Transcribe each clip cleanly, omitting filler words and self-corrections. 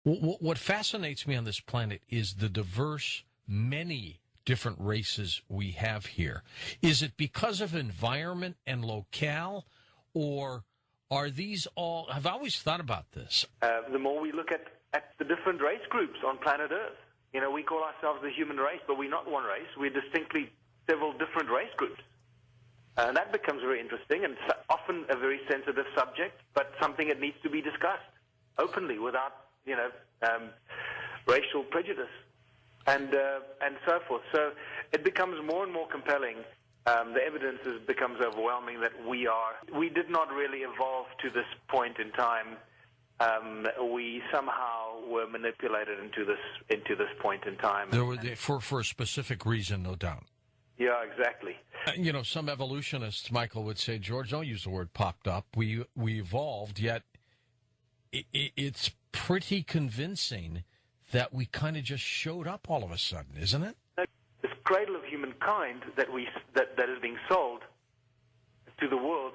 What fascinates me on this planet is the diverse, many different races we have here. Is it because of environment and locale, or are these all... I've always thought about this. The more we look at the different race groups on planet Earth, you know, we call ourselves the human race, but we're not one race. We're distinctly several different race groups. And that becomes very interesting, and it's often a very sensitive subject, but something that needs to be discussed openly without, racial prejudice and so forth. So it becomes more and more compelling. The evidence becomes overwhelming that we did not really evolve to this point in time. We somehow were manipulated into this point in time. For a specific reason, no doubt. Yeah, exactly. Some evolutionists, Michael, would say, George, don't use the word popped up. We evolved, yet it's pretty convincing that we kind of just showed up all of a sudden, isn't it? This cradle of humankind that is being sold to the world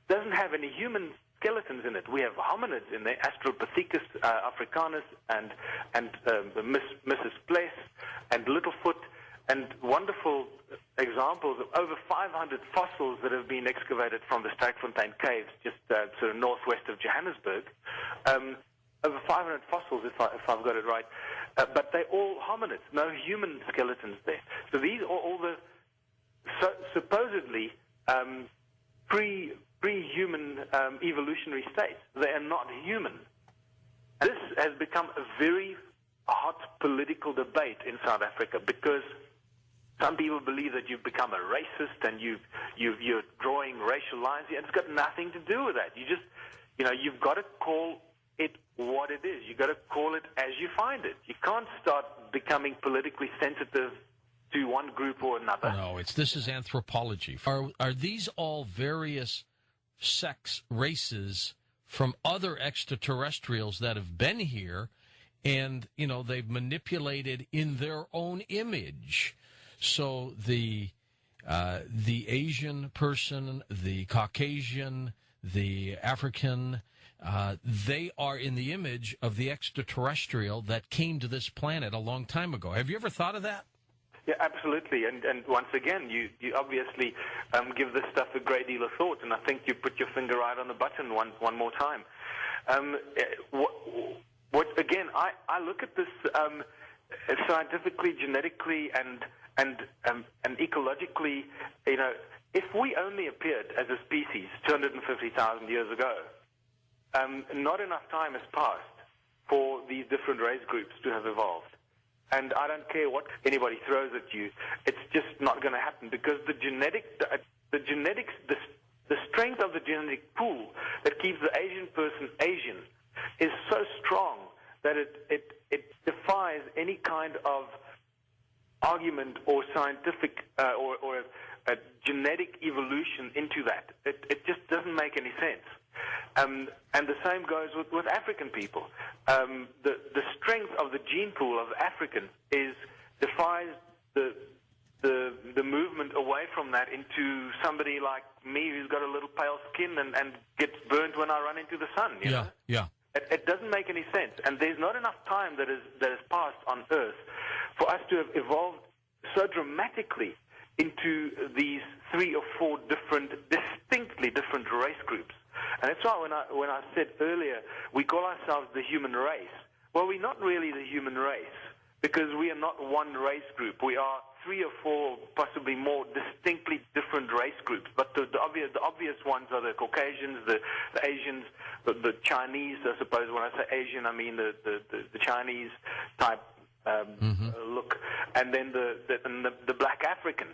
doesn't have any human skeletons in it. We have hominids in there, Australopithecus africanus and Mrs. Pless and Littlefoot, and wonderful examples of over 500 fossils that have been excavated from the Sterkfontein caves, just sort of northwest of Johannesburg. Over 500 fossils, if I've got it right. But they're all hominids, no human skeletons there. So these are all the supposedly pre-human evolutionary states. They are not human. This has become a very hot political debate in South Africa because some people believe that you've become a racist and you're drawing racial lines. And it's got nothing to do with that. You've got to call it what it is. You've got to call it as you find it. You can't start becoming politically sensitive to one group or another. No, this is anthropology. Are these all various races from other extraterrestrials that have been here and, they've manipulated in their own image? So the Asian person, the Caucasian, the African, they are in the image of the extraterrestrial that came to this planet a long time ago. Have you ever thought of that? Yeah, absolutely. And once again, you obviously give this stuff a great deal of thought, and I think you put your finger right on the button one more time. Again, I look at this scientifically, genetically, and ecologically. If we only appeared as a species 250,000 years ago, not enough time has passed for these different race groups to have evolved. And I don't care what anybody throws at you, it's just not going to happen because the strength of the genetic pool that keeps the Asian person Asian is so strong that it defies any kind of argument or scientific or a genetic evolution into that. It just doesn't make any sense. And the same goes with African people. The strength of the gene pool of Africans defies the movement away from that into somebody like me who's got a little pale skin and gets burnt when I run into the sun. You know? Yeah. It doesn't make any sense, and there's not enough time that has passed on Earth for us to have evolved so dramatically into these 3 or 4 distinctly different race groups. And that's why when I said earlier we call ourselves the human race, well, we're not really the human race because we are not one race group. We are 3 or 4, possibly more, distinctly different race groups. But the obvious ones are the Caucasians, the Asians, the Chinese. I suppose when I say Asian, I mean the Chinese type look, and then the black African,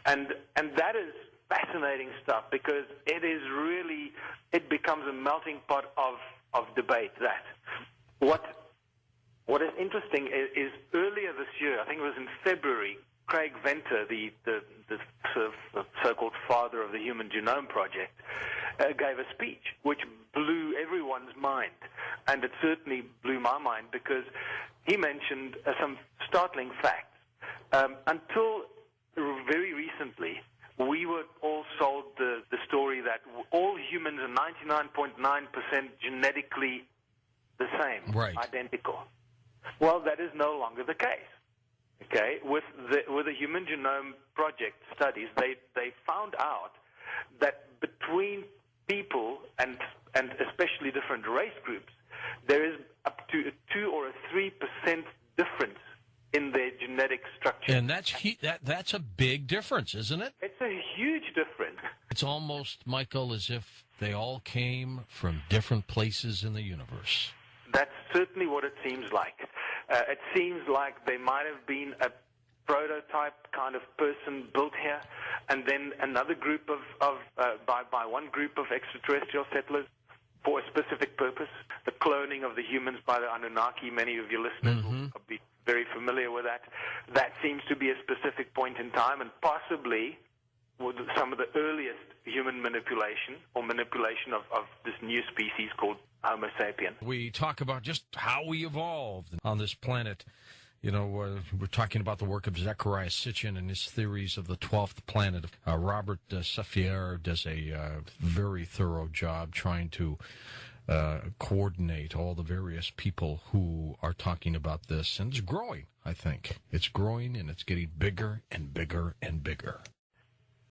and that is fascinating stuff because it becomes a melting pot of debate. That what is interesting is earlier this year, I think it was in February, Craig Venter, the sort of so-called father of the Human Genome Project, gave a speech which blew everyone's mind, and it certainly blew my mind because he mentioned some startling facts. Until very recently, we were all sold the story that all humans are 99.9% genetically the same, right, identical. Well, that is no longer the case. Okay, with the Human Genome Project studies, they found out that between people and especially different race groups, there is up to a 2 or a 3% difference in their genetic structure. And that's a big difference, isn't it? It's a huge difference. It's almost, Michael, as if they all came from different places in the universe. That's certainly what it seems like. It seems like there might have been a prototype kind of person built here, and then another group by one group of extraterrestrial settlers for a specific purpose. The cloning of the humans by the Anunnaki, many of your listeners will be very familiar with that. That seems to be a specific point in time, and possibly some of the earliest human manipulation or manipulation of this new species called Homo sapien. We talk about just how we evolved on this planet. You know, we're talking about the work of Zecharia Sitchin and his theories of the 12th planet. Robert Saffier does a very thorough job trying to coordinate all the various people who are talking about this. And it's growing, I think. It's growing, and it's getting bigger and bigger and bigger.